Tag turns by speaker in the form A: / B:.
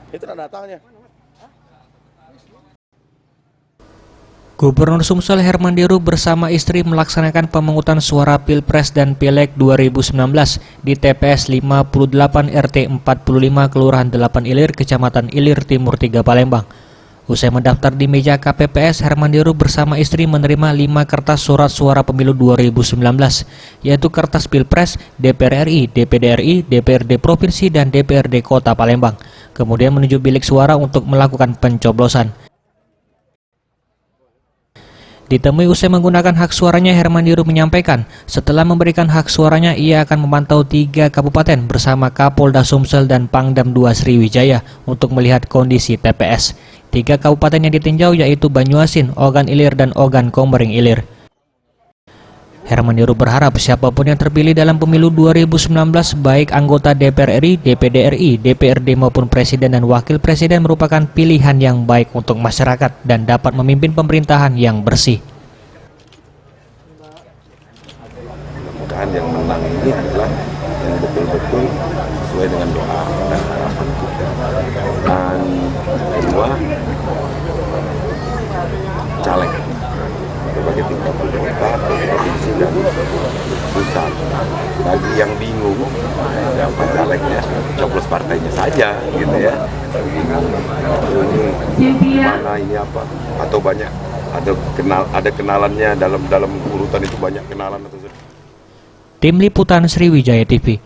A: Itu tanda tangannya.
B: Gubernur Sumsel Herman Deru bersama istri melaksanakan pemungutan suara Pilpres dan Pileg 2019 di TPS 58 RT 45 Kelurahan 8 Ilir, Kecamatan Ilir Timur 3 Palembang. Usai mendaftar di meja KPPS, Herman Deru bersama istri menerima 5 kertas surat suara pemilu 2019, yaitu kertas Pilpres, DPR RI, DPD RI, DPRD Provinsi, dan DPRD Kota Palembang. Kemudian menuju bilik suara untuk melakukan pencoblosan. Ditemui usai menggunakan hak suaranya, Herman Deru menyampaikan, setelah memberikan hak suaranya, ia akan memantau 3 kabupaten bersama Kapolda Sumsel dan Pangdam II Sriwijaya untuk melihat kondisi TPS. 3 kabupaten yang ditinjau yaitu Banyuasin, Ogan Ilir, dan Ogan Komering Ilir. Herman Deru berharap siapapun yang terpilih dalam pemilu 2019, baik anggota DPR RI, DPD RI, DPRD maupun Presiden dan Wakil Presiden, merupakan pilihan yang baik untuk masyarakat dan dapat memimpin pemerintahan yang bersih.
A: Mudah-mudahan yang menang ini adalah yang betul-betul sesuai dengan doa dan harapan kita. Dan kedua, caleg berbagai tingkat kota, provinsi, dan pusat. Bagi yang bingung siapa calegnya, coblos partainya saja, gitu ya. Bingung ini mana ini apa, atau banyak ada kenalannya dalam urutan itu, banyak kenalan atau.
B: Tim Liputan Sriwijaya TV.